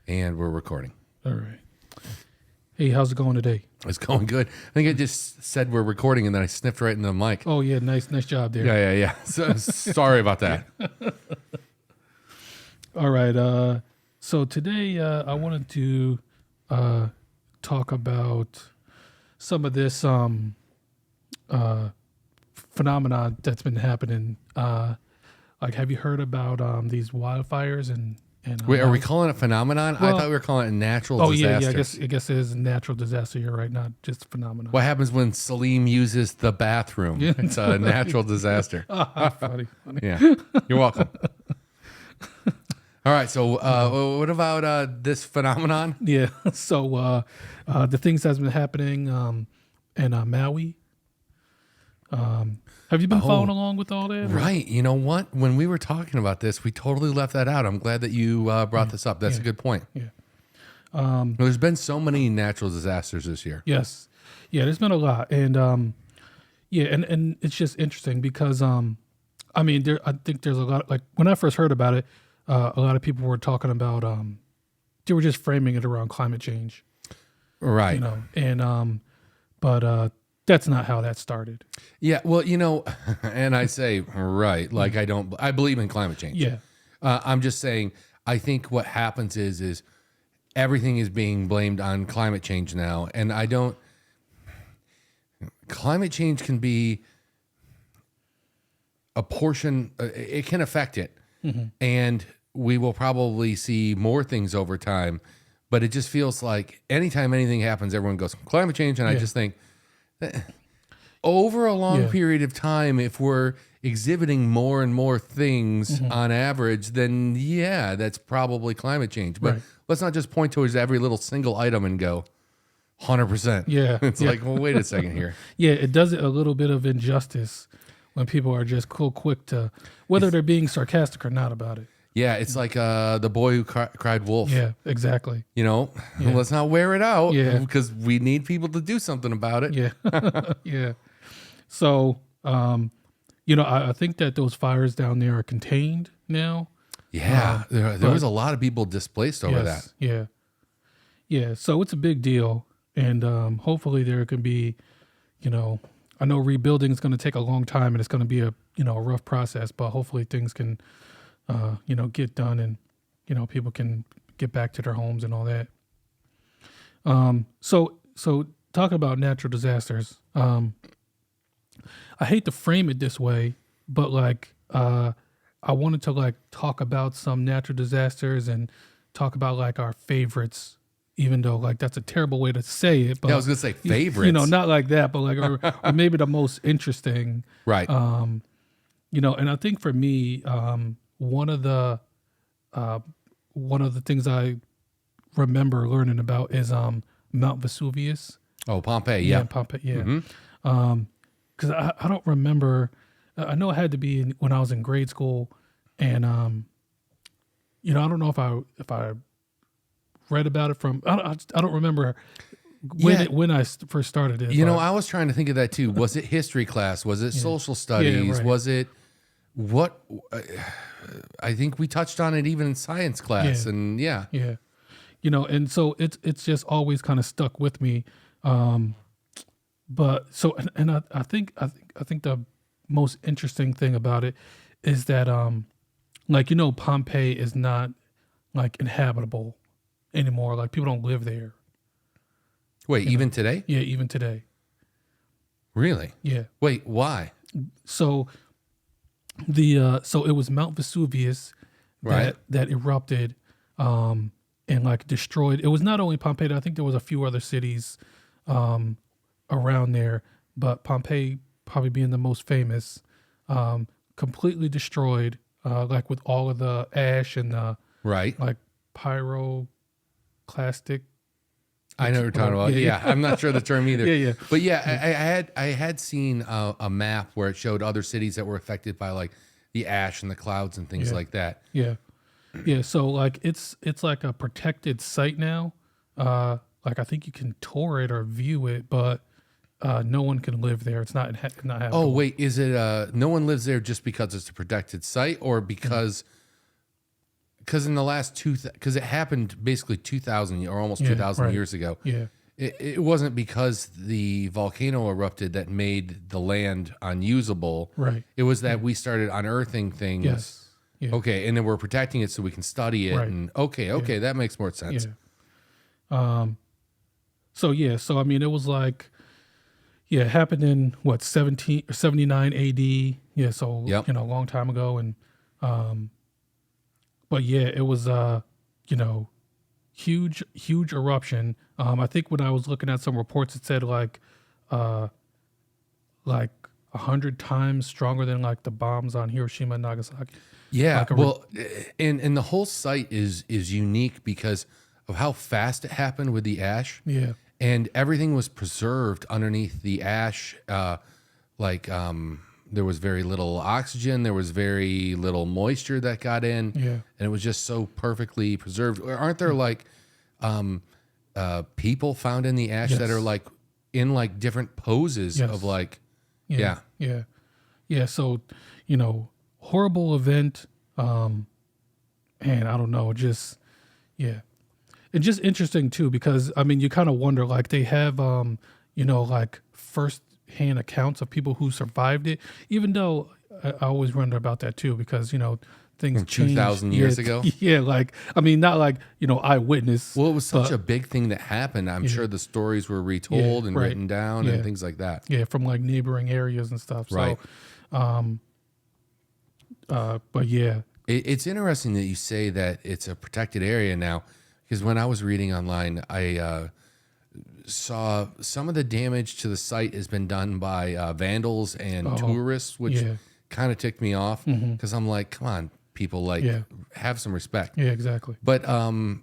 And we're recording. All right. Hey, how's it going today? It's going good. I think I just said we're recording and then I sniffed right into the mic. Oh yeah, nice job there. Yeah. So, sorry about that. All right. So today I wanted to talk about some of this phenomenon that's been happening. Like, have you heard about these wildfires and Wait, are we calling it phenomenon? I Well- thought we were calling it natural Oh disaster. yeah. I guess it is a natural disaster. You're right, not just phenomenon. What happens when Salim uses the bathroom? Yeah. It's a natural disaster. Funny. Yeah. You're welcome. All right. So what about this phenomenon? Yeah. So the things that's been happening in Maui. Have you been following along with all that? Right. You know what? When we were talking about this, we totally left that out. I'm glad that you brought this up. That's a good point. Yeah. There's been so many natural disasters this year. Yes. Yeah, there's been a lot. And and it's just interesting because I think there's a lot, like when I first heard about it, a lot of people were talking about they were just framing it around climate change. Right. You know, and but that's not how that started. Yeah. Well, and I say, right. Like I believe in climate change. Yeah. I'm just saying, I think what happens is everything is being blamed on climate change now. And climate change can be a portion, it can affect it. Mm-hmm. And we will probably see more things over time. But it just feels like anytime anything happens, everyone goes, climate change. And I just think, over a long period of time, if we're exhibiting more and more things on average, then that's probably climate change. But let's not just point towards every little single item and go 100%. Yeah. It's like, well, wait a second here. Yeah, it does it a little bit of injustice when people are just quick to, whether they're being sarcastic or not about it. Yeah, it's like the boy who cried wolf. Yeah, exactly. Let's not wear it out Yeah. because we need people to do something about it. Yeah. Yeah. So, I think that those fires down there are contained now. Yeah, there was a lot of people displaced over that. Yeah. Yeah. So it's a big deal. And hopefully there can be, I know rebuilding is going to take a long time and it's going to be a rough process, but hopefully things can, get done and, people can get back to their homes and all that. So talking about natural disasters, I hate to frame it this way, but I wanted to talk about some natural disasters and talk about our favorites, even though that's a terrible way to say it. But Yeah, I was gonna say favorites. not like that, but or maybe the most interesting. Right. And I think for me, one of the things I remember learning about is Mount Vesuvius. Oh, Pompeii. Yeah. Pompeii. Yeah. Because I don't remember. I know it had to be when I was in grade school, and I don't know if I read about it from. I don't remember when I first started it. I was trying to think of that too. Was it history class? Was it social studies? right. Was it what? I think we touched on it even in science class, and Yeah. And so it's just always kind of stuck with me. But so, and I think the most interesting thing about it is that, Pompeii is not inhabitable anymore. Like, people don't live there. Wait, even today? Yeah. Even today. Really? Yeah. Wait, why? So so it was Mount Vesuvius Right. that erupted, and destroyed. It was not only Pompeii. I think there was a few other cities, around there, but Pompeii probably being the most famous, completely destroyed, with all of the ash and the Right. pyroclastic. I know what you're talking about. Yeah. I'm not sure the term either. Yeah. But yeah, I had seen a map where it showed other cities that were affected by the ash and the clouds and things like that. Yeah. Yeah. So it's like a protected site now. I think you can tour it or view it, but no one can live there. It's not habitable. Oh, wait, is it no one lives there just because it's a protected site or because because in the last because it happened basically 2,000 or almost 2,000 right. years ago. Yeah. It wasn't because the volcano erupted that made the land unusable. Right. It was that we started unearthing things. Yes. Yeah. Okay, and then we're protecting it so we can study it. Right. And okay, that makes more sense. Yeah. So I mean, it was like, it happened in what 79 AD. Yeah. So Yep. a long time ago, and but yeah, it was huge eruption. I think when I was looking at some reports, it said like 100 times stronger than like the bombs on Hiroshima and Nagasaki. Yeah, Like and the whole site is unique because of how fast it happened with the ash. Yeah. And everything was preserved underneath the ash. There was very little oxygen. There was very little moisture that got in. Yeah. And it was just so perfectly preserved. Aren't there like people found in the ash Yes. that are like in like different poses Yes. of like, Yeah. So, horrible event. And I don't know, just, and just interesting too, because I mean, you kind of wonder, like they have, like first hand accounts of people who survived it, even though I always wonder about that too, because, things From 2,000 years ago? Yeah. Like, I mean, not like, eyewitness. well, it was such a big thing that happened. I'm sure the stories were retold and right. written down Yeah. and things like that. Yeah. From like neighboring areas and stuff. Right. So, but yeah. It's interesting that you say that it's a protected area now, because when I was reading online, I saw some of the damage to the site has been done by vandals and tourists, which yeah. kind of ticked me off because I'm like, come on, people, like Yeah. have some respect. Yeah, exactly. But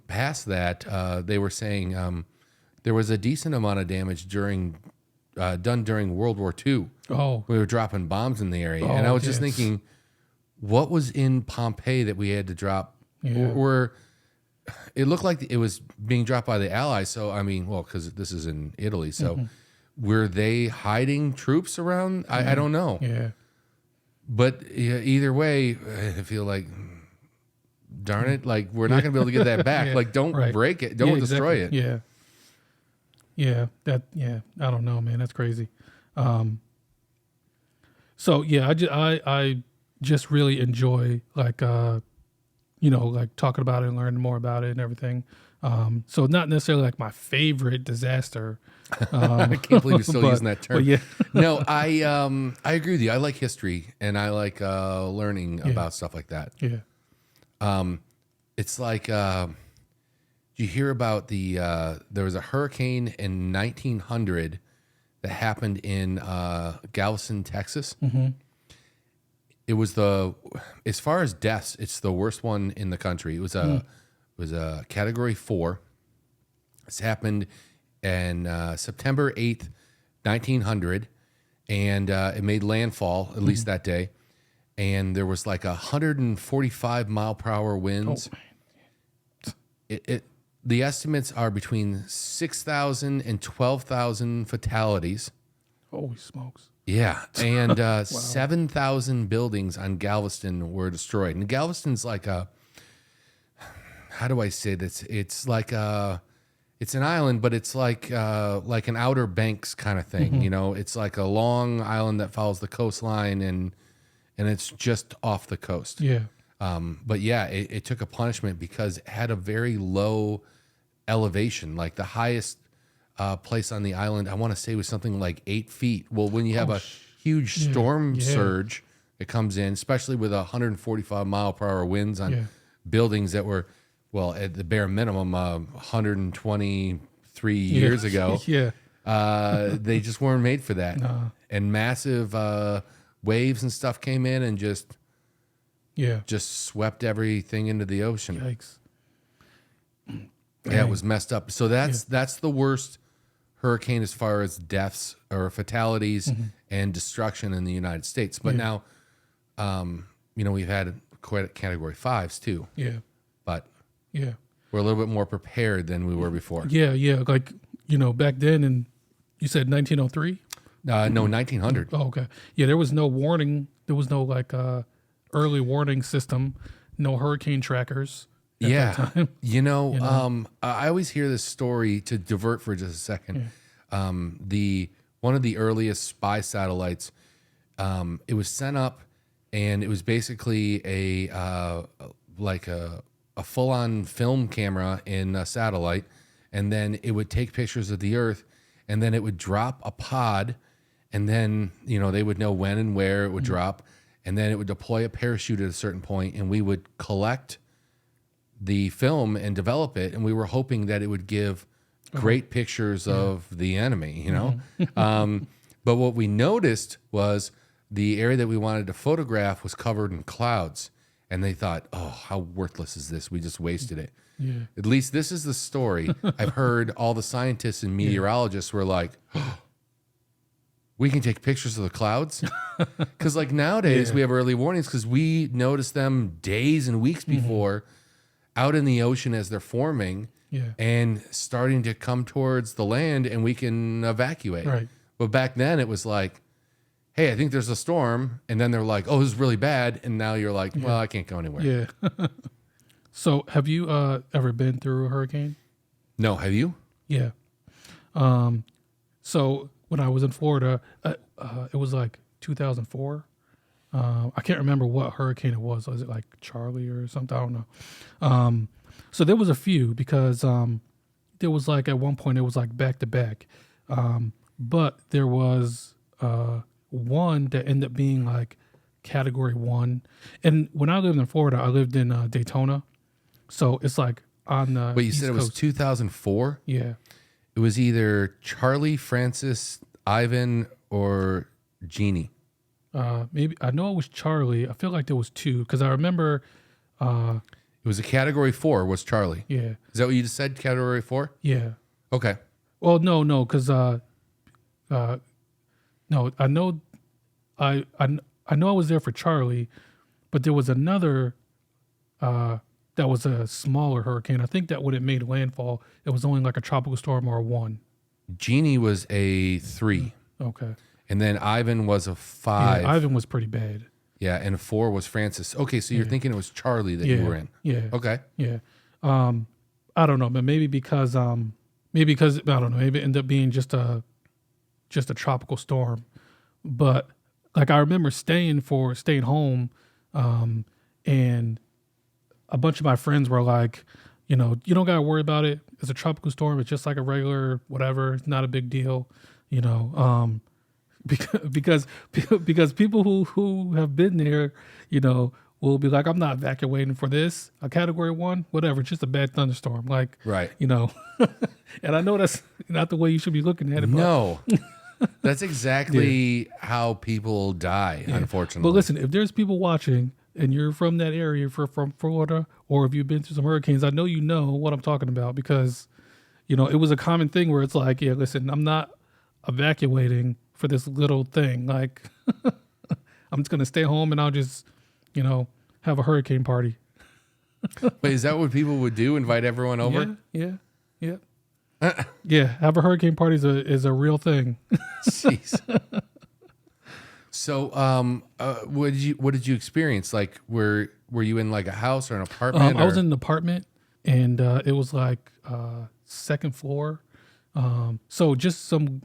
past that, they were saying there was a decent amount of damage done during World War II. Oh, We were dropping bombs in the area, and I was just yes. thinking, what was in Pompeii that we had to drop? Yeah. Or it looked like it was being dropped by the Allies. So I mean, well, because this is in Italy, so were they hiding troops around? I don't know. yeah. But either way, I feel like, darn it, like we're not going to be able to get that back. Yeah, Like, don't right. break it, don't Yeah, destroy exactly. it. Yeah. I don't know, man. That's crazy. So yeah, I just really enjoy like like talking about it and learning more about it and everything. So not necessarily like my favorite disaster. I can't believe you're still but- using that term. but yeah. No, I agree with you. I like history and I like learning about stuff like that. Yeah. It's like you hear about there was a hurricane in 1900 that happened in Galveston, Texas. Mm-hmm. It was as far as deaths, it's the worst one in the country. It was a Category 4. This happened in September 8th, 1900, and it made landfall at least that day. And there was like 145 mile per hour winds. The estimates are between 6,000 and 12,000 fatalities. Holy smokes. Yeah, and 7,000 buildings on Galveston were destroyed. And Galveston's like how do I say this? It's like it's an island, but it's like an Outer Banks kind of thing. It's like a long island that follows the coastline, and it's just off the coast. Yeah. But yeah, it took a punishment because it had a very low elevation. Like the highest place on the island, I want to say was something like 8 feet. Well, when you have a huge storm surge that comes in, especially with 145 mile per hour winds on buildings that were, well, at the bare minimum, 123 years ago, they just weren't made for that. And massive waves and stuff came in and just swept everything into the ocean. Yikes. Yeah, it was messed up. So that's the worst hurricane as far as deaths or fatalities and destruction in the United States. But now, we've had quite Category 5s too. Yeah. But Yeah. we're a little bit more prepared than we were before. Yeah. Like, back then, and you said 1903? No, 1900. Oh, okay. Yeah, there was no warning. There was no like early warning system, no hurricane trackers. at Yeah. that time. I always hear this story to divert for just a second. The one of the earliest spy satellites, it was sent up, and it was basically a full-on film camera in a satellite, and then it would take pictures of the Earth, and then it would drop a pod, and then they would know when and where it would drop, and then it would deploy a parachute at a certain point, and we would collect the film and develop it, and we were hoping that it would give great pictures of the enemy, but what we noticed was the area that we wanted to photograph was covered in clouds, and they thought, oh, how worthless is this? We just wasted it. Yeah. At least this is the story. I've heard all the scientists and meteorologists were like, oh, we can take pictures of the clouds? Because like nowadays we have early warnings because we notice them days and weeks before out in the ocean as they're forming and starting to come towards the land, and we can evacuate. Right. But back then it was like, hey, I think there's a storm. And then they're like, oh, this is really bad. And now you're like, well, I can't go anywhere. Yeah. So have you ever been through a hurricane? No, have you? Yeah. So when I was in Florida, it was like 2004. I can't remember what hurricane it was. Was it like Charlie or something? I don't know. So there was a few because there was like at one point it was like back to back. But there was one that ended up being like category 1. And when I lived in Florida, I lived in Daytona. So it's like on the But you East said it was Coast. 2004? Yeah. It was either Charlie, Francis, Ivan, or Jeannie. Maybe I know it was Charlie. I feel like there was 2 because I remember. It was a category 4 was Charlie. Yeah. Is that what you just said, category 4? Yeah. Okay. Well, no, because no, I know, I know I was there for Charlie, but there was another that was a smaller hurricane. I think that when it made landfall, it was only like a tropical storm or a 1. Jeannie was a 3. Okay. And then Ivan was a 5. Yeah, Ivan was pretty bad. Yeah, and 4 was Francis. Okay, so you're thinking it was Charlie that you were in. Yeah. Okay. Yeah. I don't know, but maybe because I don't know, maybe it ended up being just a tropical storm. But like I remember staying home, and a bunch of my friends were like, you don't gotta worry about it. It's a tropical storm. It's just like a regular whatever. It's not a big deal, because people who have been there, will be like, I'm not evacuating for this. A category 1, whatever. It's just a bad thunderstorm. Like, Right. And I know that's not the way you should be looking at it. But, No. That's exactly how people die, unfortunately. but listen, if there's people watching and you're from that area, from Florida, or if you've been through some hurricanes, I know you know what I'm talking about because, it was a common thing where it's like, yeah, listen, I'm not evacuating for this little thing. Like, I'm just going to stay home and I'll just, have a hurricane party. Wait, is that what people would do? Invite everyone over? Yeah. Yeah. Have a hurricane party is a real thing. Jeez. So, what did you experience? Like, were you in like a house or an apartment? I was in an apartment, and it was like second floor. So just some,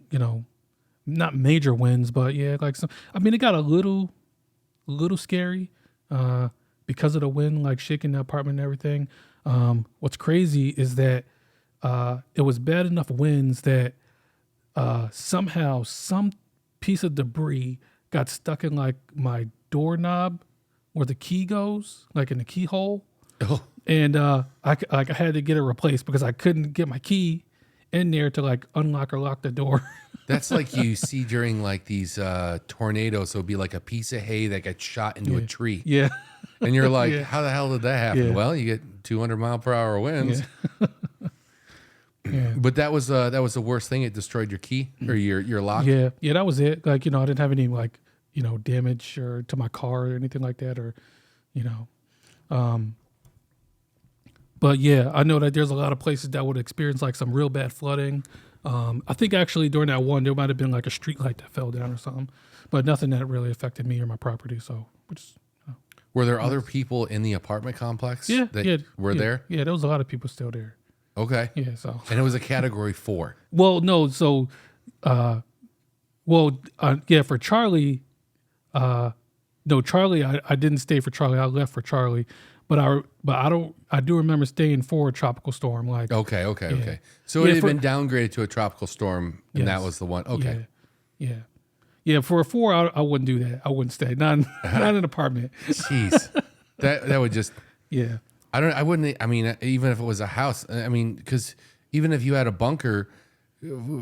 not major winds, but yeah, like some. I mean, it got a little scary because of the wind, like shaking the apartment and everything. What's crazy is that it was bad enough winds that somehow some piece of debris got stuck in like my doorknob where the key goes, like in the keyhole. Oh. And I had to get it replaced because I couldn't get my key in there to like unlock or lock the door. That's like you see during like these tornadoes. So it'll be like a piece of hay that gets shot into a tree. Yeah. And you're like, how the hell did that happen? Yeah. Well, you get 200 mile per hour winds. Yeah. But that was the worst thing. It destroyed your key or your lock. Yeah, that was it. Like, I didn't have any like, damage or to my car or anything like that, or, but yeah, I know that there's a lot of places that would experience like some real bad flooding. I think actually during that one, there might have been like a street light that fell down or something, but nothing that really affected me or my property. So, Were there other people in the apartment complex Yeah, that yeah, were yeah, there? Yeah, there was a lot of people still there. Okay. Yeah, so And it was a category 4. well, no, so yeah, for Charlie, no, Charlie, I didn't stay for Charlie. I left for Charlie, but I do remember staying for a tropical storm. Like, Okay. So Yeah, it had for- been downgraded to a tropical storm, and that Yes. was the one. Okay. yeah. For a 4, I wouldn't do that. I wouldn't stay. Not in an apartment. Jeez. that would just, Yeah, I wouldn't, I mean, even if it was a house, I mean, because even if you had a bunker,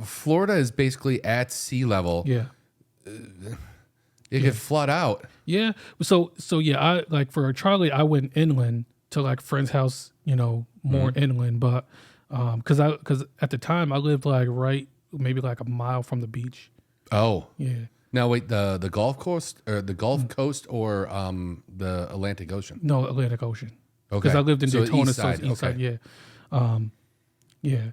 Florida is basically at sea level. yeah. It could flood out. Yeah. So yeah, I like for Charlie, I went inland to like friend's house, more inland, but because at the time I lived like maybe like a mile from the beach. Oh. Yeah. Now wait, the Gulf Coast or the Gulf Coast or the Atlantic Ocean? No, Atlantic Ocean. Okay. Because I lived in So Daytona, east side, so east side, okay. yeah.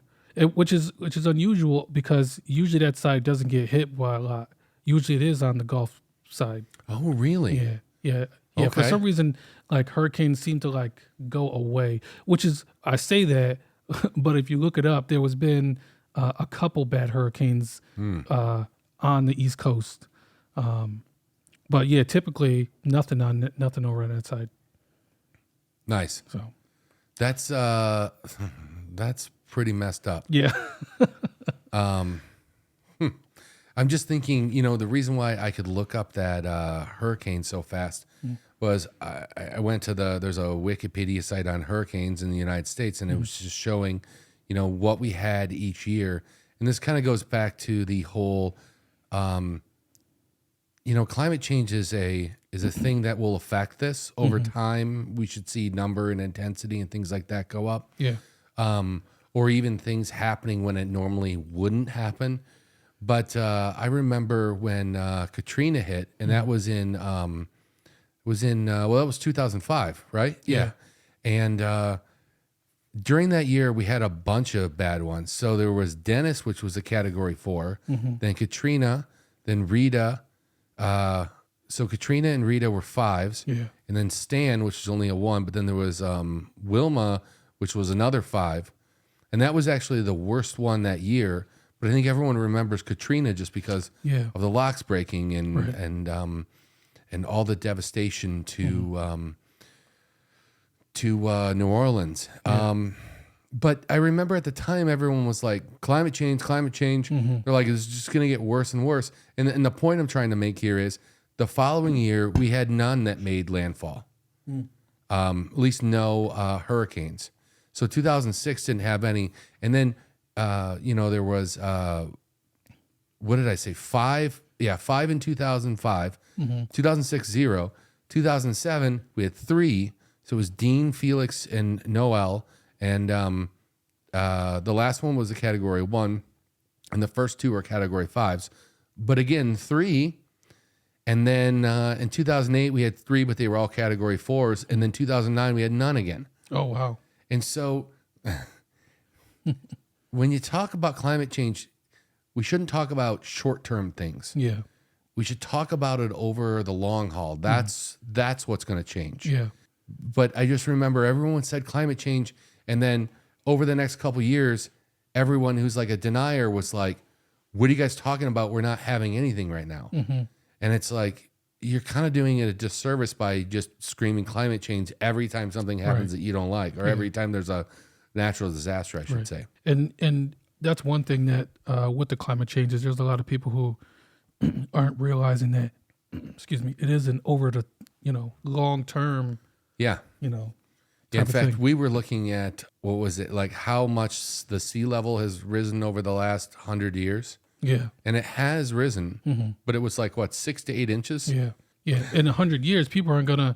Which is unusual because usually that side doesn't get hit by a lot. Usually it is on the Gulf side. Oh, really? Yeah. For Okay. some reason, like hurricanes seem to like go away. Which is I say that, but if you look it up, there was been a couple bad hurricanes on the East Coast. But yeah, typically nothing over on that side. Nice. So That's pretty messed up. yeah, I'm just thinking, the reason why I could look up that hurricane so fast was I went to there's a Wikipedia site on hurricanes in the United States, and it was just showing, what we had each year. And this kind of goes back to the whole, climate change is a thing that will affect this over time. We should see number and intensity and things like that go up. yeah, Or even things happening when it normally wouldn't happen. But I remember when Katrina hit, and that was in that was 2005, right? Yeah. And during that year, we had a bunch of bad ones. So there was Dennis, which was a category 4, then Katrina, then Rita. So Katrina and Rita were 5s, yeah, and then Stan, which was only a 1, but then there was Wilma, which was another 5. And that was actually the worst one that year. But I think everyone remembers Katrina just because yeah, of the locks breaking and Right. and all the devastation to New Orleans. But I remember at the time everyone was like, climate change. They're like, it's just going to get worse and worse. And the point I'm trying to make here is the following year we had none that made landfall. At least no hurricanes. So 2006 didn't have any. And then, there was, what did I say? 5? Yeah, 5 in 2005. 2006, 0. 2007, we had 3. So it was Dean, Felix, and Noel. And the last one was a category 1. And the first 2 were category 5s. But again, 3. And then in 2008, we had 3, but they were all category 4s. And then 2009, we had none again. Oh wow. And so when you talk about climate change, we shouldn't talk about short-term things. Yeah, We should talk about it over the long haul. That's what's going to change. yeah, But I just remember everyone said climate change, and then over the next couple of years, everyone who's like a denier was like, what are you guys talking about? We're not having anything right now. And it's like, you're kind of doing it a disservice by just screaming climate change every time something happens that you don't like, or every time there's a natural disaster, I should say. and that's one thing that with the climate changes, there's a lot of people who aren't realizing that. Excuse me, it isn't over the long term. Yeah. Type In of fact, thing. we were looking at, what was it, like how much the sea level has risen over the last 100 years. Yeah, And it has risen, but it was like, what, 6 to 8 inches? yeah. In 100 years, people aren't gonna,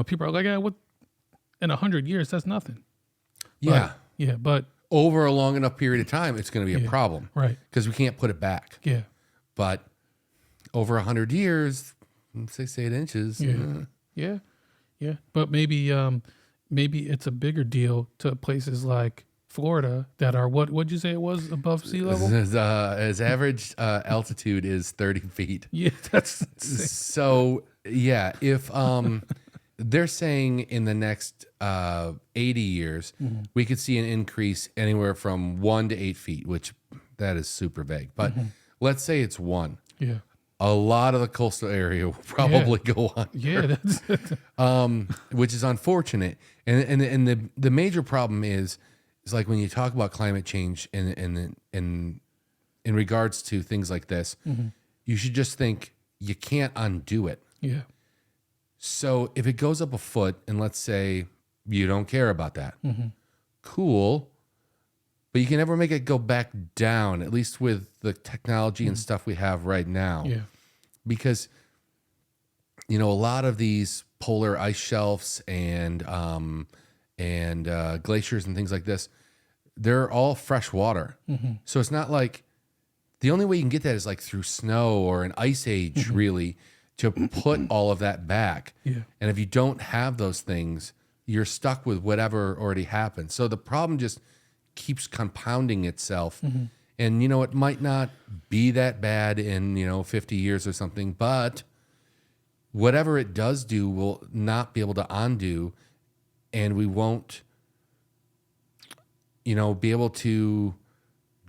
people are like, what? In 100 years, that's nothing. Yeah. But Over a long enough period of time, it's going to be a problem right. because we can't put it back. Yeah, But over 100 years, 6 to 8 inches. yeah. But maybe it's a bigger deal to places like Florida that are what'd you say it was above sea level? His average altitude is 30 feet. Yeah, that's insane. So, yeah, if they're saying in the next 80 years, we could see an increase anywhere from 1 to 8 feet, which that is super vague. But let's say it's 1. Yeah. A lot of the coastal area will probably go on, Yeah. which is unfortunate. And the major problem is like when you talk about climate change and in regards to things like this, you should just think you can't undo it. Yeah. So if it goes up a foot, and let's say you don't care about that, cool, but you can never make it go back down, at least with the technology and stuff we have right now. Yeah. Because, a lot of these polar ice shelves and glaciers and things like this, they're all fresh water. So it's not like the only way you can get that is like through snow or an ice age, really, to put all of that back. Yeah. And if you don't have those things, you're stuck with whatever already happened. So the problem just keeps compounding itself. And, it might not be that bad in, 50 years or something, but whatever it does do will not be able to undo, and we won't, be able to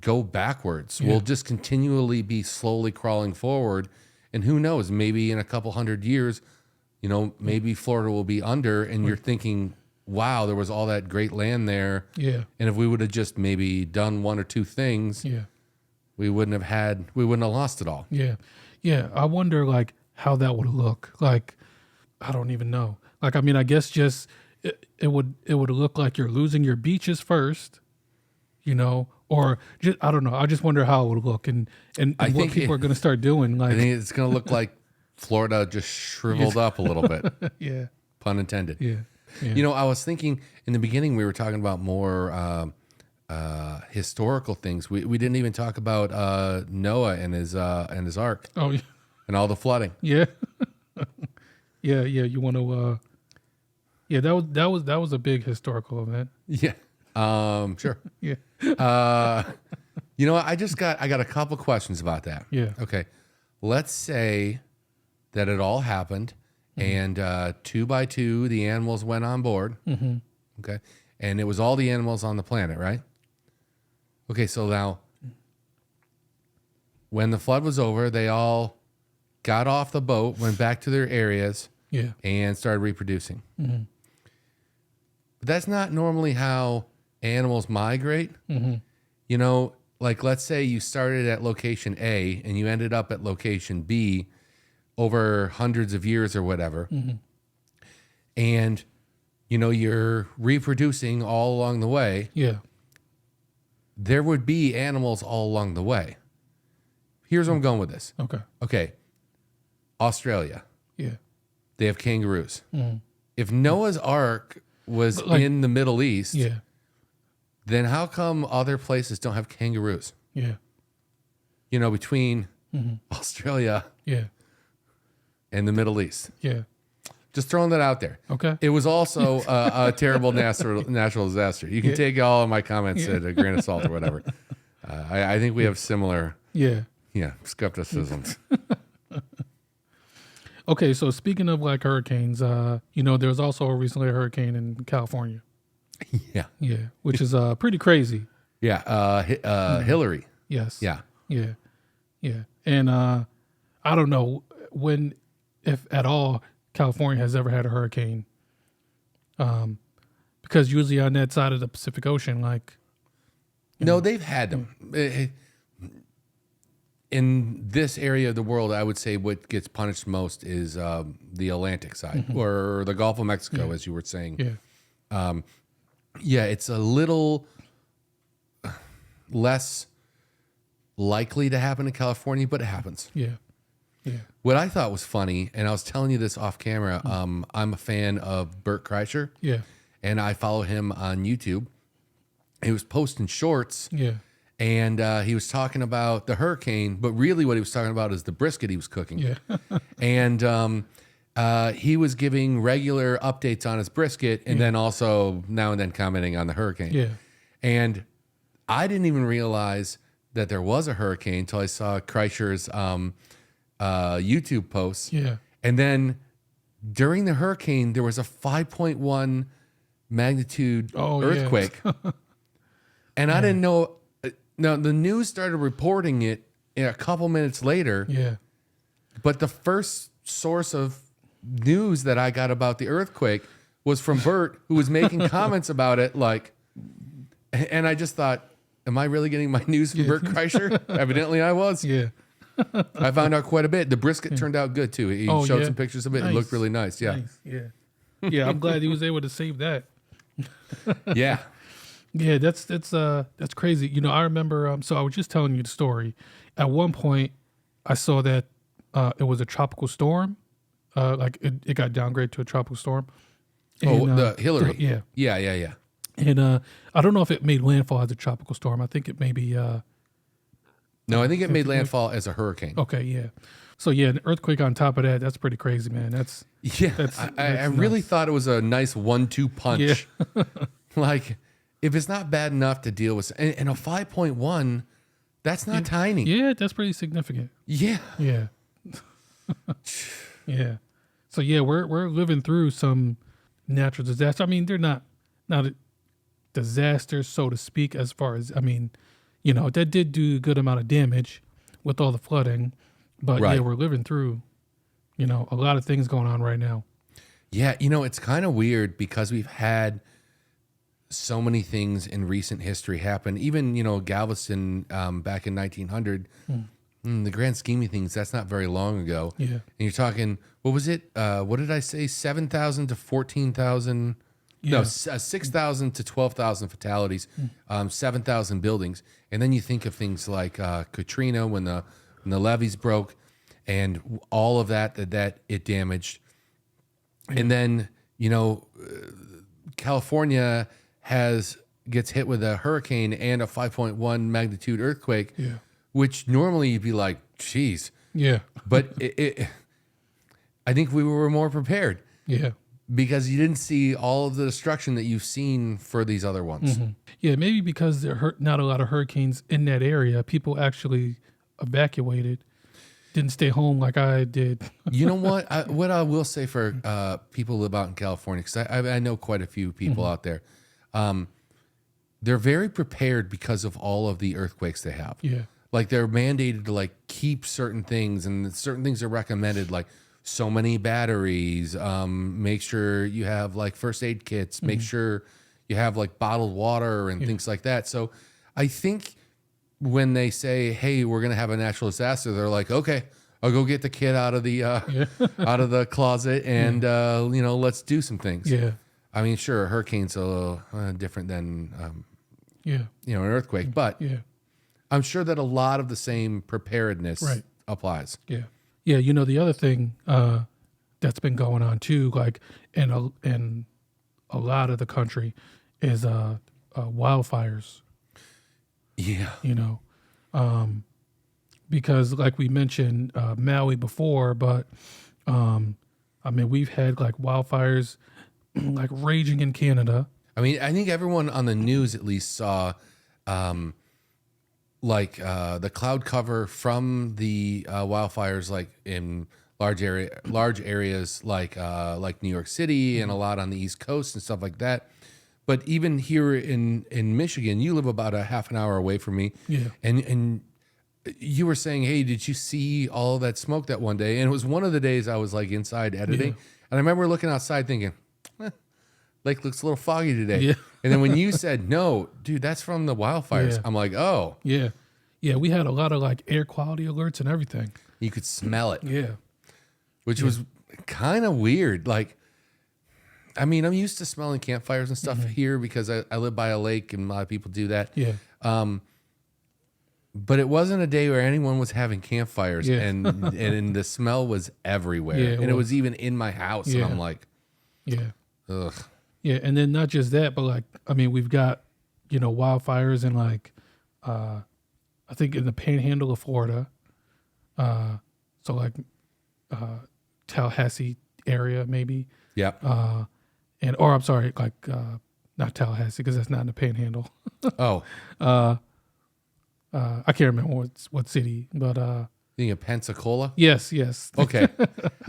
go backwards. Yeah. We'll just continually be slowly crawling forward. And who knows, maybe in a couple hundred years, maybe Florida will be under, and you're thinking, wow, there was all that great land there. Yeah. And if we would have just maybe done 1 or 2 things, Yeah. we wouldn't have lost it all. Yeah. Yeah. I wonder like how that would look. Like, I don't even know. Like, I mean, I guess just it would look like you're losing your beaches first, or just, I don't know. I just wonder how it would look and I what think people are going to start doing. I Like, think it's going to look like Florida just shriveled up a little bit, yeah. pun intended. Yeah. Yeah. I was thinking in the beginning, we were talking about more historical things. We didn't even talk about Noah and his ark Oh, yeah. and all the flooding. Yeah. Yeah. Yeah. You want to, yeah, that was a big historical event. Yeah. Sure. Yeah. I got a couple questions about that. Yeah. Okay. Let's say that it all happened and 2 by 2, the animals went on board. Okay. And it was all the animals on the planet, right? Okay. So now when the flood was over, they all got off the boat, went back to their areas Yeah. and started reproducing. But that's not normally how animals migrate. Like let's say you started at location A and you ended up at location B over hundreds of years or whatever. And, you're reproducing all along the way. Yeah. There would be animals all along the way. Here's where I'm going with this. Okay. Okay. Australia, Yeah. they have kangaroos. If Noah's Ark was in the Middle East, Yeah. then how come other places don't have kangaroos? Yeah. Between Australia Yeah. and the Middle East. Yeah. Just throwing that out there. Okay. It was also a terrible natural disaster. You can take all of my comments at a grain of salt or whatever. I think we have similar, Yeah. skepticism. Okay. So speaking of like hurricanes, there was also recently a hurricane in California. Yeah. Yeah. Which is pretty crazy. Yeah. Hillary. Yes. Yeah. Yeah. Yeah. And I don't know if at all California has ever had a hurricane. Because usually on that side of the Pacific Ocean, like, No, they've had them. In this area of the world, I would say what gets punished most is the Atlantic side or the Gulf of Mexico, as you were saying. yeah. It's a little less likely to happen in California, but it happens. Yeah. Yeah. What I thought was funny, and I was telling you this off camera, I'm a fan of Bert Kreischer, Yeah. and I follow him on YouTube. He was posting shorts, Yeah. and he was talking about the hurricane, but really what he was talking about is the brisket he was cooking. Yeah. And he was giving regular updates on his brisket, and then also now and then commenting on the hurricane. Yeah. And I didn't even realize that there was a hurricane until I saw Kreischer's YouTube posts. Yeah. And then during the hurricane, there was a 5.1 magnitude Oh, yeah. earthquake. And I didn't know. Now, the news started reporting it a couple minutes later, Yeah. but the first source of news that I got about the earthquake was from Bert, who was making comments about it. And I just thought, am I really getting my news from Bert Kreischer? Evidently, I was. Yeah. I found out quite a bit. The brisket turned out good, too. He showed yeah? some pictures of it. Nice. It looked really nice. Yeah. Nice. Yeah. Yeah. I'm glad he was able to save that. Yeah. Yeah, that's crazy. You know, I remember. So I was just telling you the story. At one point, I saw that it was a tropical storm. Like it got downgraded to a tropical storm. And, the Hillary. Yeah, Yeah. and I don't know if it made landfall as a tropical storm. I think it maybe. No, I think it made landfall as a hurricane. Okay, yeah. So yeah, an earthquake on top of that. That's pretty crazy, man. That's Yeah. I really thought it was a nice 1-2 punch. Yeah. Like, if it's not bad enough to deal with, and a 5.1, that's not tiny. yeah, that's pretty significant. Yeah. Yeah. Yeah. So yeah, we're living through some natural disaster. I mean, they're not a disasters, so to speak, as far as you know, that did do a good amount of damage with all the flooding. But Right. yeah, we're living through, you know, a lot of things going on right now. Yeah, you know, it's kind of weird because we've had so many things in recent history happen. Even, you know, Galveston back in 1900, in the grand scheme of things, that's not very long ago. Yeah. And you're talking, what was it? What did I say? 7,000 to 14,000? Yeah. No, 6,000 to 12,000 fatalities, 7,000 buildings. And then you think of things like Katrina when the levees broke and all of that it damaged. And then, you know, California gets hit with a hurricane and a 5.1 magnitude earthquake, Yeah. which normally you'd be like, geez. Yeah. But I think we were more prepared Yeah. because you didn't see all of the destruction that you've seen for these other ones. Yeah, maybe because there are not a lot of hurricanes in that area, people actually evacuated, didn't stay home like I did. You know what? What I will say for people who live out in California, because I know quite a few people out there, they're very prepared because of all of the earthquakes they have. Yeah. Like they're mandated to like keep certain things, and certain things are recommended, like so many batteries. Make sure you have like first aid kits. Make sure you have like bottled water and things like that. So I think when they say, "Hey, we're going to have a natural disaster," they're like, "Okay, I'll go get the kid out of the out of the closet, and you know, let's do some things." Yeah. I mean, sure, a hurricane's a little different than Yeah. you know, an earthquake, but Yeah. I'm sure that a lot of the same preparedness Right. applies. Yeah. Yeah. You know, the other thing that's been going on too, like in a lot of the country, is wildfires. Yeah. You know, because like we mentioned Maui before, but I mean we've had like wildfires like raging in Canada. I mean, I think everyone on the news at least saw the cloud cover from the wildfires, like in large areas like New York City and a lot on the East Coast and stuff like that. But even here in Michigan, you live about a half an hour away from me. Yeah. And you were saying, hey, did you see all that smoke that one day? And it was one of the days I was like inside editing. Yeah. And I remember looking outside thinking, lake looks a little foggy today. Yeah. And then when you said, no, dude, that's from the wildfires. Yeah. I'm like, oh, Yeah. Yeah. We had a lot of like air quality alerts and everything. you could smell it, Yeah. which was kind of weird. Like, I mean, I'm used to smelling campfires and stuff here because I live by a lake and a lot of people do that. Yeah. But it wasn't a day where anyone was having campfires, Yeah. and the smell was everywhere, Yeah, and it was even in my house. Yeah. And I'm like, Yeah. ugh. Yeah. And then not just that, but like, I mean, we've got, you know, wildfires in like, I think in the panhandle of Florida. So like, Tallahassee area, maybe. Yep. Or I'm sorry, like, not Tallahassee because that's not in the panhandle. Oh, I can't remember what city, but You think of Pensacola? Yes, yes. Okay.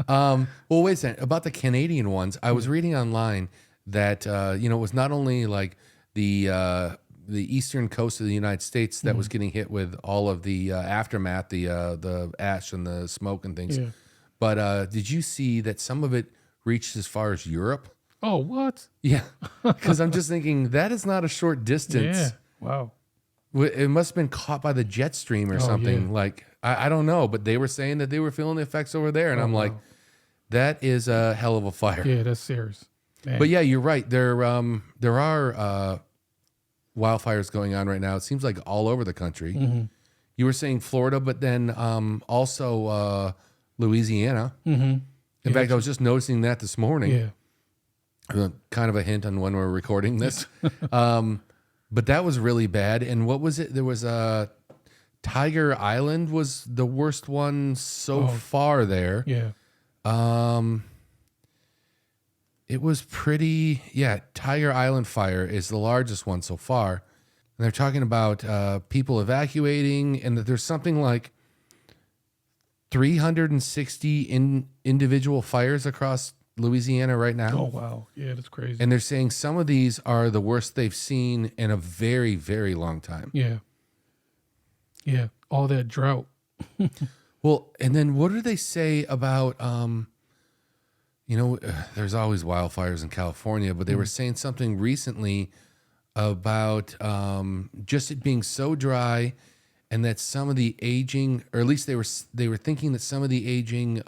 Well, wait a second. About the Canadian ones, I was reading online that it was not only like the eastern coast of the United States that was getting hit with all of the aftermath, the ash and the smoke and things, Yeah. but did you see that some of it reached as far as Europe? Oh, what? Yeah, because I'm just thinking that is not a short distance. Yeah. Wow. It must have been caught by the jet stream or something. yeah. Like I don't know, but they were saying that they were feeling the effects over there, and I'm like, wow. that is a hell of a fire. Yeah, that's serious. Man. But yeah, you're right. There are wildfires going on right now. It seems like all over the country. Mm-hmm. You were saying Florida, but then also Louisiana. Mm-hmm. In fact, I was just noticing that this morning. Yeah. Kind of a hint on when we're recording this. But that was really bad. And what was it? There was Tiger Island was the worst one so far there. Yeah. It was pretty, Tiger Island fire is the largest one so far. And they're talking about people evacuating and that there's something like 360 individual fires across Louisiana right now. Oh, wow. Yeah, that's crazy. And they're saying some of these are the worst they've seen in a very, very long time. Yeah. Yeah. All that drought. Well, and then what do they say about, there's always wildfires in California, but they were saying something recently about just it being so dry and that some of the aging, or at least they were thinking that some of the aging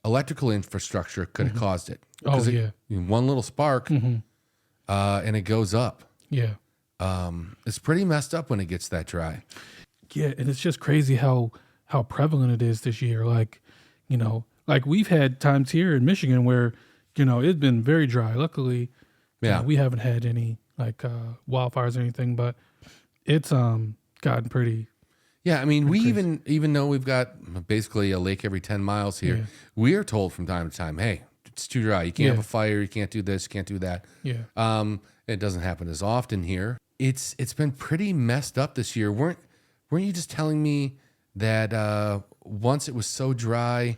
electrical infrastructure could have caused it. Oh, yeah. One little spark and it goes up. Yeah. It's pretty messed up when it gets that dry. Yeah. And it's just crazy how prevalent it is this year. Like we've had times here in Michigan where, it's been very dry. Luckily, we haven't had any wildfires or anything, but it's gotten pretty. Yeah, I mean, we even though we've got basically a lake every 10 miles here, we are told from time to time, hey, it's too dry. You can't have a fire. You can't do this. You can't do that. Yeah. It doesn't happen as often here. It's been pretty messed up this year. Weren't you just telling me that once it was so dry,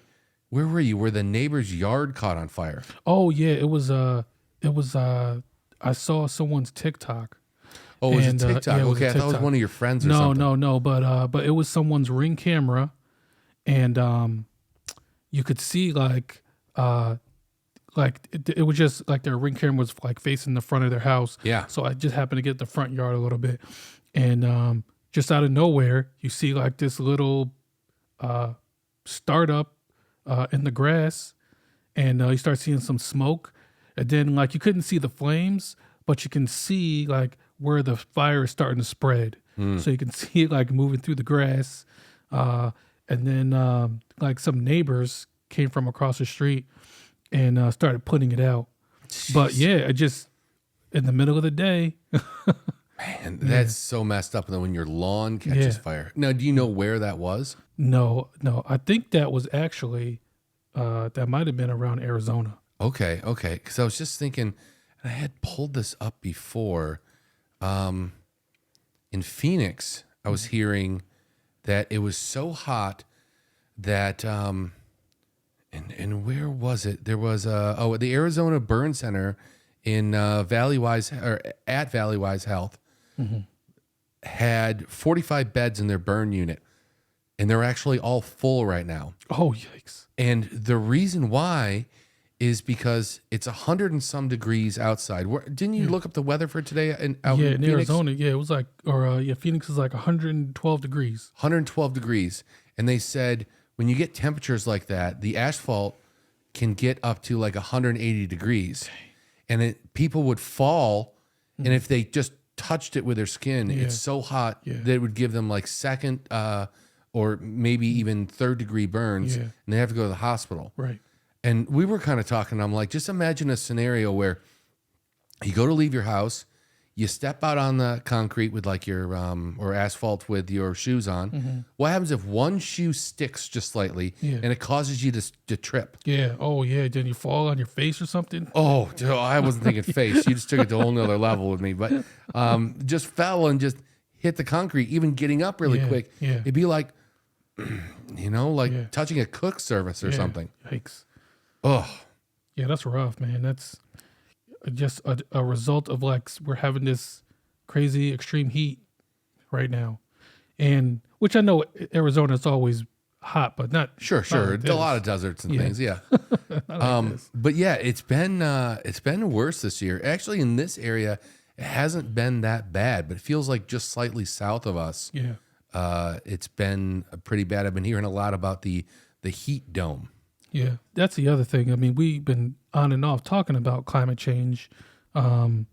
where were you? Where the neighbor's yard caught on fire? Oh yeah, it was I saw someone's TikTok. Oh, it was And, a TikTok. yeah, it was Okay, a I thought it was TikTok. one of your friends or something. No, but it was someone's Ring camera, and you could see it was just like their Ring camera was like facing the front of their house. Yeah. So I just happened to get the front yard a little bit, and just out of nowhere, you see like this little startup in the grass, and you start seeing some smoke, and then like you couldn't see the flames, but you can see like where the fire is starting to spread. So you can see it like moving through the grass. And then like some neighbors came from across the street and started putting it out. But yeah, it just in the middle of the day. Man, that's so messed up. And then when your lawn catches fire. Now, do you know where that was? No. I think that was actually, that might have been around Arizona. Okay. Because I was just thinking, and I had pulled this up before. In Phoenix, I was hearing that it was so hot that, and where was it? There was at the Arizona Burn Center in Valleywise Health had 45 beds in their burn unit, and they're actually all full right now. Oh, yikes. And the reason why is because it's 100 and some degrees outside. Didn't you look up the weather for today? In Phoenix? Arizona. Yeah, it was like, Phoenix is like 112 degrees. 112 degrees. And they said when you get temperatures like that, the asphalt can get up to like 180 degrees. And people would fall. And if they just touched it with their skin, it's so hot that it would give them like second or maybe even third degree burns. And they have to go to the hospital. Right. And we were kind of talking. I'm like, just imagine a scenario where you go to leave your house, you step out on the concrete with like your or asphalt with your shoes on. What happens if one shoe sticks just slightly and it causes you to trip? Yeah. Oh, yeah. Then you fall on your face or something. Oh, dude, I wasn't thinking face. You just took it to a whole nother level with me. But just fell and just hit the concrete, even getting up really quick. Yeah. It'd be like like Yeah. touching a cook surface or Yeah. something. Yikes. Oh, Yeah, that's rough, man. That's just a result of like we're having this crazy extreme heat right now, and which I know Arizona is always hot, but not sure. like A lot this. of deserts and Yeah. things. Yeah. Not like this. But yeah, it's been worse this year. Actually, in this area, it hasn't been that bad, but it feels like just slightly south of us. Yeah. It's been pretty bad. I've been hearing a lot about the heat dome. Yeah, that's the other thing. I mean, we've been on and off talking about climate change, but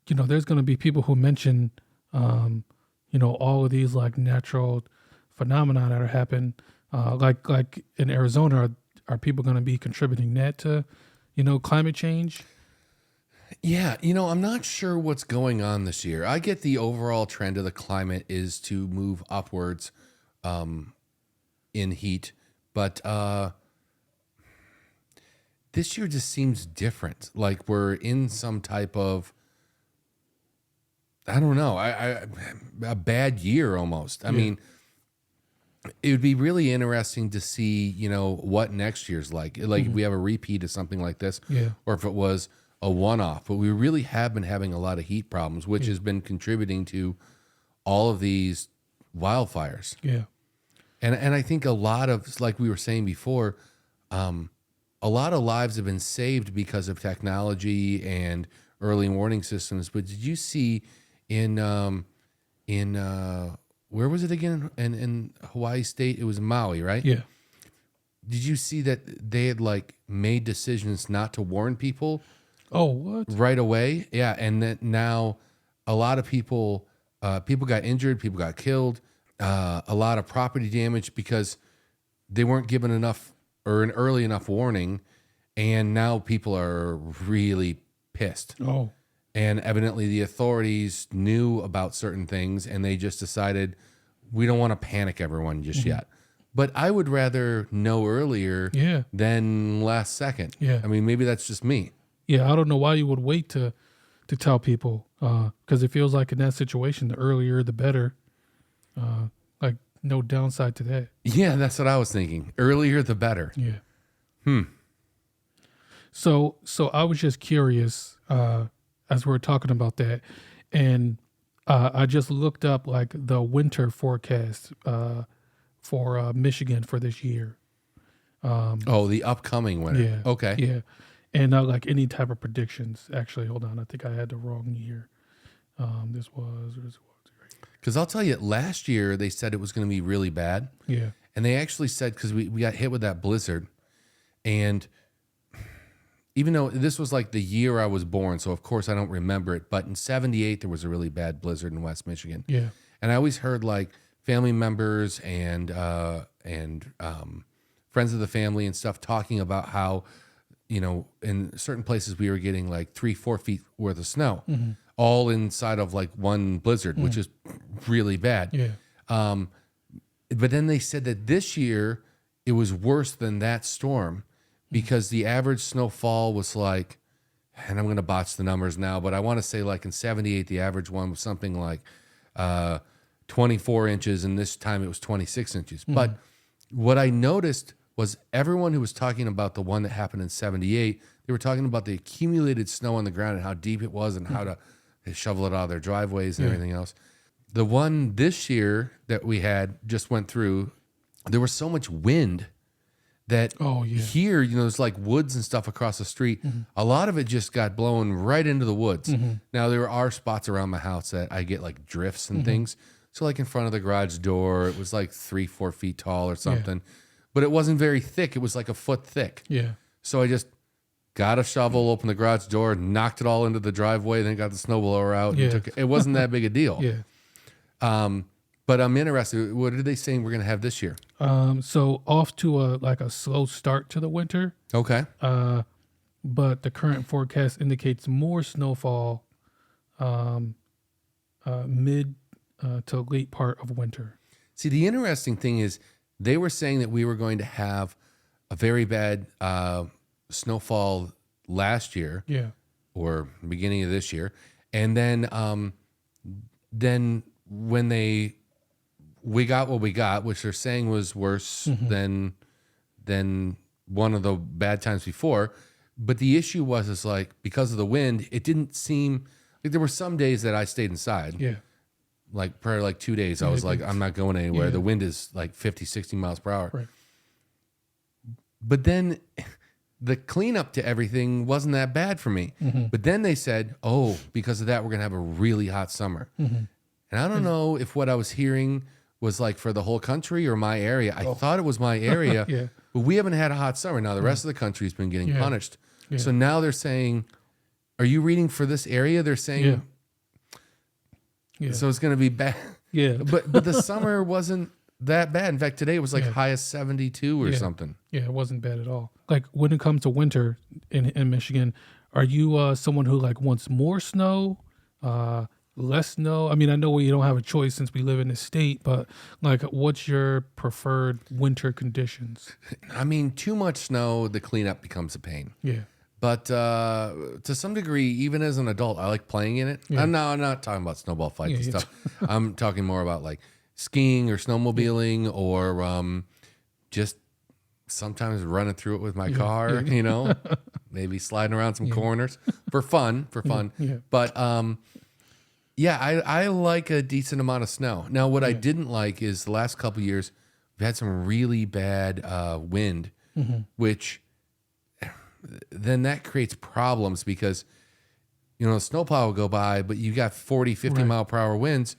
there's going to be people who mention, all of these like natural phenomena that are happening, like in Arizona. Are people going to be contributing that to, climate change? Yeah, I'm not sure what's going on this year. I get the overall trend of the climate is to move upwards in heat, but this year just seems different. Like we're in some type of, I don't know, a bad year almost. I mean, it would be really interesting to see, what next year's like. Like if we have a repeat of something like this, Yeah. or if it was a one-off. But we really have been having a lot of heat problems, which has been contributing to all of these wildfires. Yeah. And I think a lot of, like we were saying before, a lot of lives have been saved because of technology and early warning systems. But did you see in where was it again? In Hawaii State, it was Maui, right? Yeah. Did you see that they had like made decisions not to warn people Oh, what? right away? Yeah, and that now a lot of people got injured, people got killed, a lot of property damage because they weren't given enough or an early enough warning, and now people are really pissed. Oh, And evidently the authorities knew about certain things and they just decided we don't want to panic everyone just yet. But I would rather know earlier yeah. than last second. Yeah. I mean, maybe that's just me. Yeah. I don't know why you would wait to tell people, because it feels like in that situation, the earlier the better. Like no downside to that. Yeah, that's what I was thinking. Earlier the better. Yeah. So I was just curious, as we were talking about that, and I just looked up like the winter forecast for Michigan for this year. Oh, the upcoming winter. Yeah. Okay. Yeah. And like any type of predictions. Actually, hold on. I think I had the wrong year. This was. Because I'll tell you, last year they said it was going to be really bad. Yeah. And they actually said, because we got hit with that blizzard, and even though this was like the year I was born, so of course I don't remember it, but in 78 there was a really bad blizzard in West Michigan. Yeah. And I always heard like family members and friends of the family and stuff talking about how, in certain places we were getting like 3-4 feet worth of snow, all inside of like one blizzard, which is really bad. Yeah. But then they said that this year it was worse than that storm because the average snowfall was like, and I'm going to botch the numbers now, but I want to say like in 78, the average one was something like 24 inches, and this time it was 26 inches. But what I noticed was everyone who was talking about the one that happened in 78, they were talking about the accumulated snow on the ground and how deep it was and how to shovel it out of their driveways and everything else. The one this year that we had just went through, there was so much wind that here, there's like woods and stuff across the street. A lot of it just got blown right into the woods. Now, there are spots around my house that I get like drifts and things. So like in front of the garage door, it was like 3-4 feet tall or something, but it wasn't very thick. It was like a foot thick. Yeah. So I just got a shovel, opened the garage door, knocked it all into the driveway, then got the snowblower out and took it. It wasn't that big a deal. Yeah. But I'm interested. What are they saying we're going to have this year? So off to a slow start to the winter. Okay. But the current forecast indicates more snowfall mid to late part of winter. See, the interesting thing is they were saying that we were going to have a very bad snowfall last year, or beginning of this year, and then when they we got what we got, which they're saying was worse than one of the bad times before. But the issue was, is like, because of the wind, it didn't seem like there were some days that I stayed inside. Yeah. Like for like 2 days, I was like, I'm not going anywhere. Yeah. The wind is like 50, 60 miles per hour. Right. But then the cleanup to everything wasn't that bad for me. But then they said, oh, because of that, we're going to have a really hot summer. And I don't know if what I was hearing was like for the whole country or my area. I thought it was my area, Yeah. but we haven't had a hot summer. Now the rest of the country's been getting punished. Yeah. So now they're saying, are you reading for this area? They're saying, Yeah. so it's going to be bad. Yeah. But the summer wasn't that bad. In fact, today it was like high as 72 or something. Yeah, it wasn't bad at all. Like when it comes to winter in Michigan, are you someone who like wants more snow, less snow? I mean, I know we don't have a choice since we live in this state, but like, what's your preferred winter conditions? I mean, too much snow, the cleanup becomes a pain. Yeah. But to some degree, even as an adult, I like playing in it. Yeah. I'm not talking about snowball fights and Yeah, stuff. I'm talking more about like skiing or snowmobiling or just sometimes running through it with my car, you know, maybe sliding around some corners for fun. Yeah. But yeah, I like a decent amount of snow. Now, what I didn't like is the last couple of years, we've had some really bad wind, which then that creates problems because, you know, a snowplow will go by, but you got 40, 50 mile per hour winds.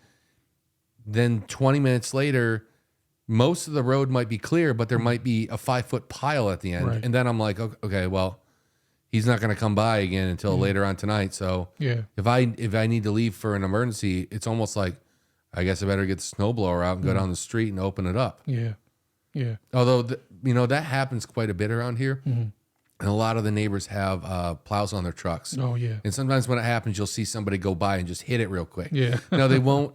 Then 20 minutes later, most of the road might be clear, but there might be a 5-foot pile at the end. Right. And then I'm like, okay, well, he's not going to come by again until later on tonight. So Yeah. if I need to leave for an emergency, it's almost like, I guess I better get the snowblower out and go down the street and open it up. Yeah. Yeah. Although, you know, that happens quite a bit around here. And a lot of the neighbors have plows on their trucks. Oh yeah. And sometimes when it happens, you'll see somebody go by and just hit it real quick. Yeah. Now, they won't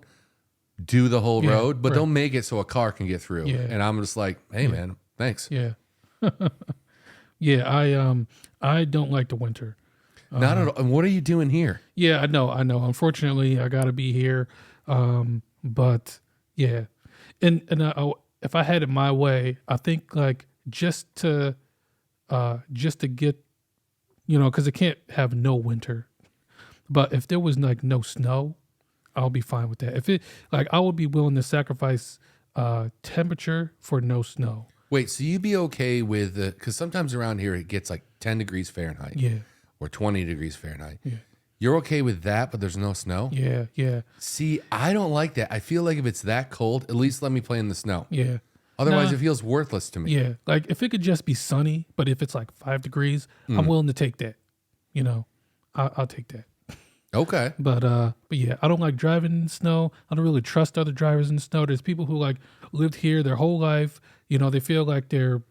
do the whole Yeah, road, but right. they'll make it so a car can get through. Yeah. And I'm just like, hey, man, thanks. Yeah. Yeah. I don't like the winter. Not at all. And what are you doing here? Yeah, I know. Unfortunately, I got to be here. But yeah, and if I had it my way, I think like just to get, you know, because it can't have no winter. But if there was like no snow, I'll be fine with that. If it like, I would be willing to sacrifice temperature for no snow. Wait, so you'd be okay with because sometimes around here it gets like 10 degrees Fahrenheit Yeah, or 20 degrees Fahrenheit. yeah, You're okay with that, but there's no snow? yeah, yeah, See, I don't like that. I feel like if it's that cold, at least let me play in the snow. yeah. Otherwise, Nah. it feels worthless to me. Yeah, like if it could just be sunny, but if it's like 5 degrees, I'm willing to take that. You know, I'll take that. Okay. But yeah, I don't like driving in the snow. I don't really trust other drivers in the snow. There's people who like lived here their whole life. You know, they feel like they're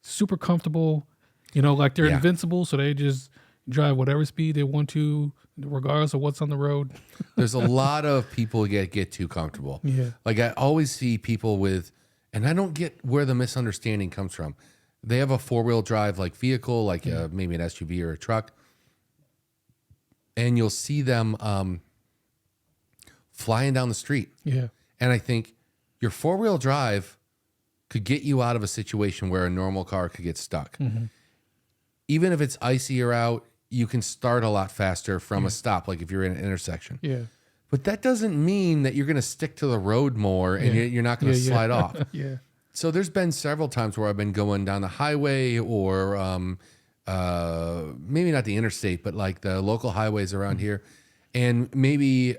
super comfortable. You know, like they're Yeah. invincible, so they just drive whatever speed they want to, regardless of what's on the road. There's a lot of people get too comfortable. Yeah. Like I always see people with, and I don't get where the misunderstanding comes from. They have a 4-wheel drive like vehicle, like maybe an SUV or a truck, and you'll see them flying down the street. Yeah, And I think your 4-wheel drive could get you out of a situation where a normal car could get stuck. Even if it's icy or out, you can start a lot faster from a stop, like if you're in an intersection. yeah, But that doesn't mean that you're going to stick to the road more and you're not going to slide off. yeah, So there's been several times where I've been going down the highway or maybe not the interstate, but like the local highways around here. And maybe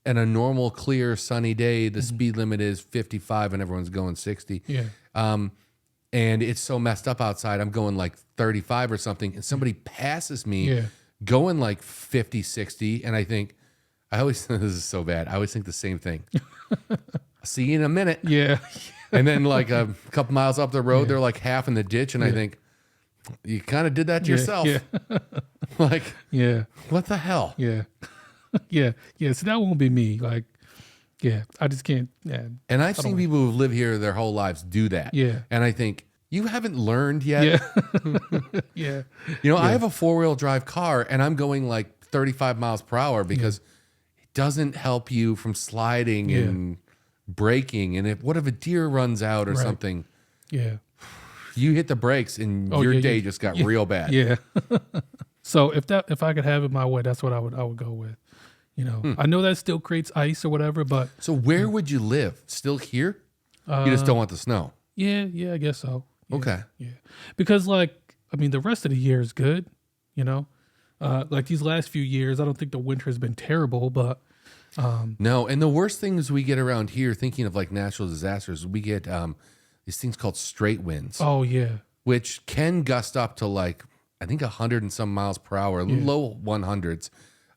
in a normal, clear, sunny day, the speed limit is 55 and everyone's going 60. yeah, And it's so messed up outside. I'm going like 35 or something. And somebody passes me Yeah. going like 50, 60. And I think, this is so bad. I always think the same thing. I'll see you in a minute. yeah, And then like a couple miles up the road, they're like half in the ditch. And I think, you kind of did that to yourself. yeah, Like, yeah, what the hell? yeah, yeah, yeah. So that won't be me. Like, yeah, I just can't. Yeah, And I've seen people who live here their whole lives do that. Yeah. And I think, you haven't learned yet. yeah, yeah, You know, I have a 4-wheel drive car and I'm going like 35 miles per hour because it doesn't help you from sliding and braking, and what if a deer runs out or Right. something? Yeah. You hit the brakes, and Oh, your yeah, day yeah. just got real bad. Yeah. So if I could have it my way, that's what I would go with. You know, I know that still creates ice or whatever, but So where would you live? Still here? You just don't want the snow. yeah, I guess so. Yeah, Okay. Yeah. Because like, I mean, the rest of the year is good, you know? Like these last few years, I don't think the winter has been terrible, but No, and the worst things we get around here, thinking of like natural disasters, we get these things called straight winds, oh yeah. which can gust up to like, I think 100 and some miles per hour, low 100s.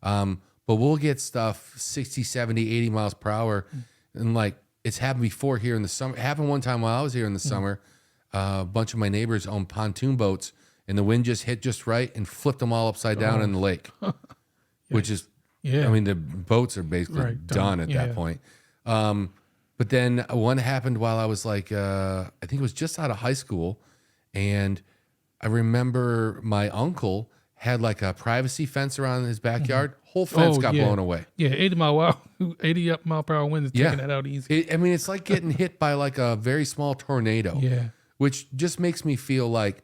But we'll get stuff 60, 70, 80 miles per hour. And like, it's happened before here in the summer. It happened one time while I was here in the summer. A bunch of my neighbors own pontoon boats, and the wind just hit just right and flipped them all upside down in the lake, which is, Yeah. I mean, the boats are basically Right, done done. at Yeah. that point. But then one happened while I was like, I think it was just out of high school. And I remember my uncle had like a privacy fence around his backyard. Whole fence got yeah. blown away. Yeah, 80 mile per hour wind is taking that out easy. I mean, it's like getting hit by like a very small tornado. Yeah. Which just makes me feel like,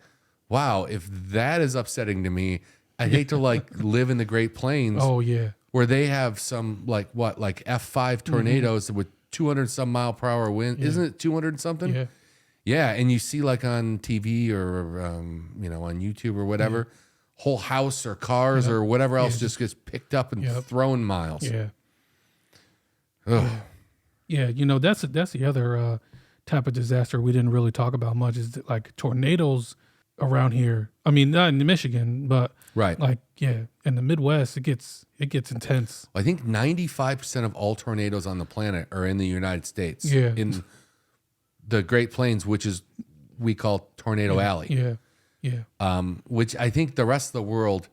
wow, if that is upsetting to me, I'd hate to like live in the Great Plains Oh yeah. where they have some like F5 tornadoes with 200 some mile per hour wind. Isn't it 200 something? Yeah. Yeah, and you see like on TV or on YouTube or whatever, whole house or cars or whatever else just gets picked up and thrown miles. Yeah. Ugh. Yeah, you know, that's the other type of disaster we didn't really talk about much is that, like tornadoes around here. I mean, not in Michigan, but Right. like in the Midwest, it gets intense. I think 95% of all tornadoes on the planet are in the United States. Yeah. In the Great Plains, which is we call Tornado Alley. Yeah. Yeah. Which I think the rest of the world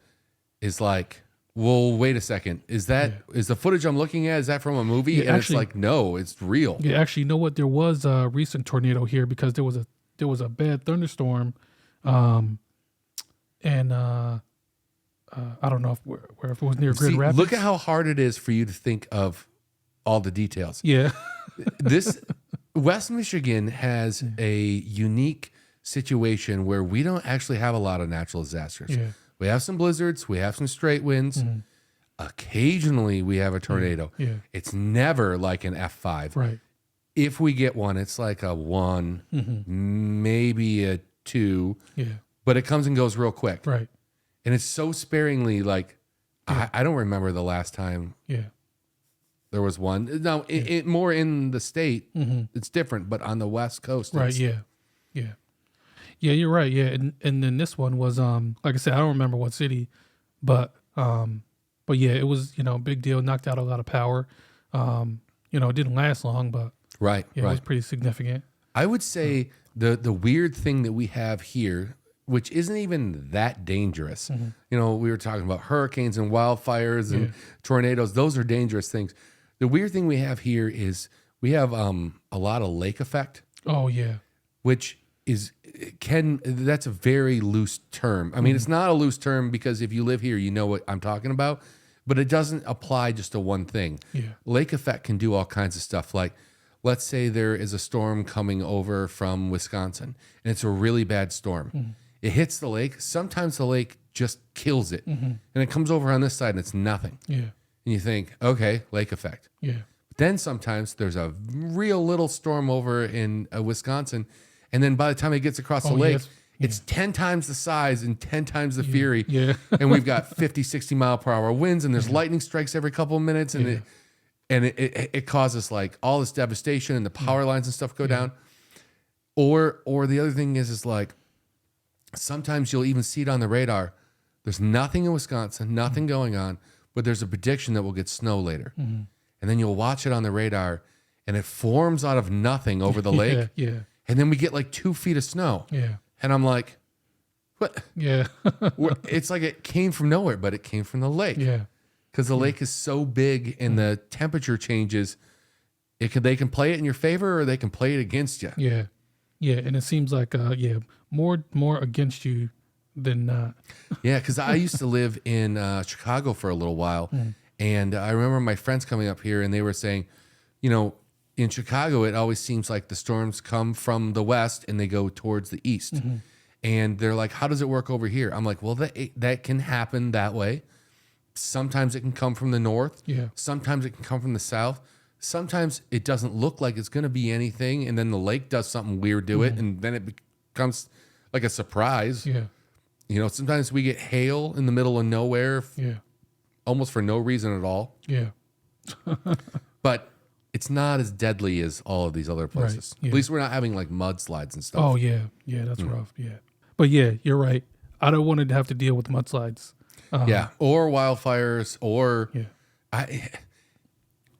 is like, well, wait a second. Is the footage I'm looking at, is that from a movie? Yeah, and actually- it's like, no, it's real. Yeah, actually, you know what? There was a recent tornado here because there was a bad thunderstorm, and I don't know if it was near Grand See, Rapids. look at how hard it is for you to think of all the details. Yeah. This West Michigan has a unique situation where we don't actually have a lot of natural disasters. Yeah. We have some blizzards, we have some straight winds. Occasionally we have a tornado. Yeah. It's never like an F5. Right. If we get one, it's like a 1, maybe a 2, Yeah. but it comes and goes real quick. Right. And it's so sparingly like I don't remember the last time Yeah. there was one. Now, it more in the state, it's different, but on the West Coast, Right. it's- Yeah. Yeah. Yeah. You're right. Yeah. And then this one was like I said, I don't remember what city, but yeah, it was big deal. Knocked out a lot of power. It didn't last long, but right, yeah, it right. was pretty significant. I would say the weird thing that we have here, which isn't even that dangerous. We were talking about hurricanes and wildfires and tornadoes. Those are dangerous things. The weird thing we have here is we have a lot of lake effect, Oh yeah. which that's a very loose term. I mean, it's not a loose term because if you live here, you know what I'm talking about, but it doesn't apply just to one thing. Yeah. Lake effect can do all kinds of stuff. Like, let's say there is a storm coming over from Wisconsin and it's a really bad storm. It hits the lake. Sometimes the lake just kills it and it comes over on this side and it's nothing. Yeah. And you think, okay, lake effect. Yeah. Then sometimes there's a real little storm over in Wisconsin. And then by the time it gets across the lake, yes. it's 10 times the size and 10 times the fury. Yeah. And we've got 50, 60 mile per hour winds and there's lightning strikes every couple of minutes. And it causes like all this devastation and the power lines and stuff go down. Or the other thing is like, sometimes you'll even see it on the radar. There's nothing in Wisconsin, nothing going on, but there's a prediction that we'll get snow later. And then you'll watch it on the radar and it forms out of nothing over the lake. Yeah. And then we get like 2 feet of snow. Yeah. And I'm like, what? Yeah. It's like it came from nowhere, but it came from the lake. Yeah. Because the lake is so big and the temperature changes. They can play it in your favor or they can play it against you. Yeah. Yeah. And it seems like more against you than not. Yeah, because I used to live in Chicago for a little while. And I remember my friends coming up here and they were saying, in Chicago, it always seems like the storms come from the west and they go towards the east. And they're like, how does it work over here? I'm like, well, that can happen that way. Sometimes it can come from the north. Yeah. Sometimes it can come from the south. Sometimes it doesn't look like it's going to be anything. And then the lake does something weird to it. And then it becomes like a surprise. Yeah. You know, sometimes we get hail in the middle of nowhere, Yeah. almost for no reason at all. Yeah. But it's not as deadly as all of these other places. yeah. At least we're not having like mudslides and stuff. Oh yeah. Yeah. That's rough. Yeah. But yeah, you're right. I don't want to have to deal with mudslides. Yeah, or wildfires, or Yeah.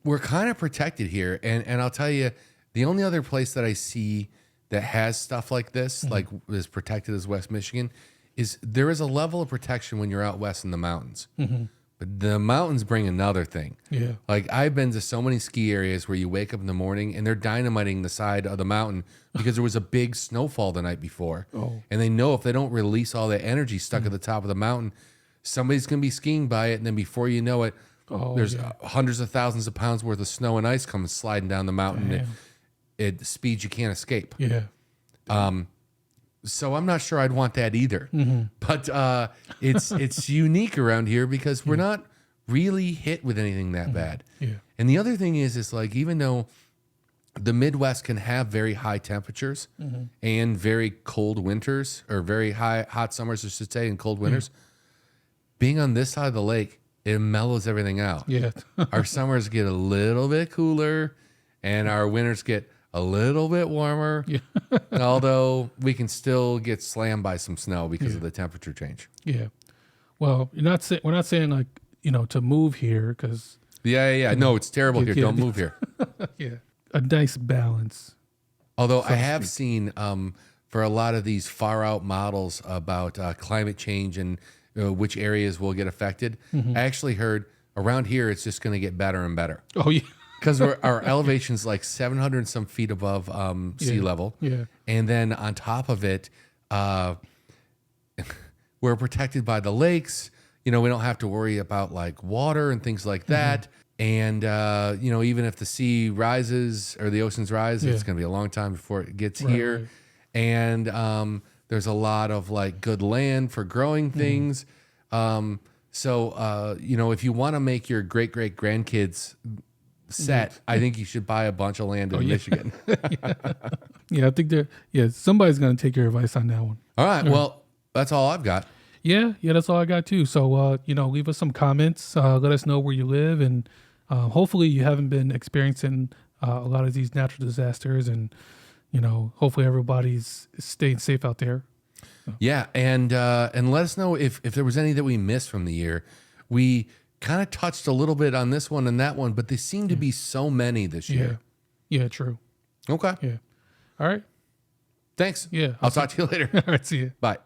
we're kind of protected here. And I'll tell you, the only other place that I see that has stuff like this, like as protected as West Michigan, is there is a level of protection when you're out west in the mountains. But the mountains bring another thing. Yeah. Like I've been to so many ski areas where you wake up in the morning and they're dynamiting the side of the mountain because there was a big snowfall the night before. Oh. And they know if they don't release all that energy stuck at the top of the mountain, somebody's going to be skiing by it. And then before you know it, there's hundreds of thousands of pounds worth of snow and ice coming sliding down the mountain at speeds you can't escape. Yeah. So I'm not sure I'd want that either. But it's unique around here because we're not really hit with anything that bad. Yeah. And the other thing is like even though the Midwest can have very high temperatures and very cold winters, or very hot summers, I should say, and cold winters, being on this side of the lake, it mellows everything out. Yeah. Our summers get a little bit cooler and our winters get a little bit warmer. Yeah. Although we can still get slammed by some snow because of the temperature change. Yeah. Well, we're not saying like, to move here because Yeah. No, it's terrible here. Yeah. Don't move here. yeah, a nice balance. Although I have seen for a lot of these far out models about climate change and which areas will get affected, I actually heard around here it's just going to get better and better. Oh yeah. Because our elevation's like 700 and some feet above sea level. Yeah. And then on top of it, we're protected by the lakes. We don't have to worry about like water and things like that. And, even if the sea rises or the oceans rise, it's going to be a long time before it gets here. Right. And there's a lot of like good land for growing things. So, if you want to make your great grandkids set, I think you should buy a bunch of land in Michigan. Yeah, I think somebody's going to take your advice on that one. All right. Well, that's all I've got. Yeah, that's all I got too. So, leave us some comments. Let us know where you live, and hopefully you haven't been experiencing a lot of these natural disasters, and hopefully everybody's staying safe out there. Yeah, and let us know if there was any that we missed from the year. We kind of touched a little bit on this one and that one, but there seem to be so many this year. Yeah, true. Okay. Yeah. All right. Thanks. Yeah. I'll talk to you later. All right, see you. Bye.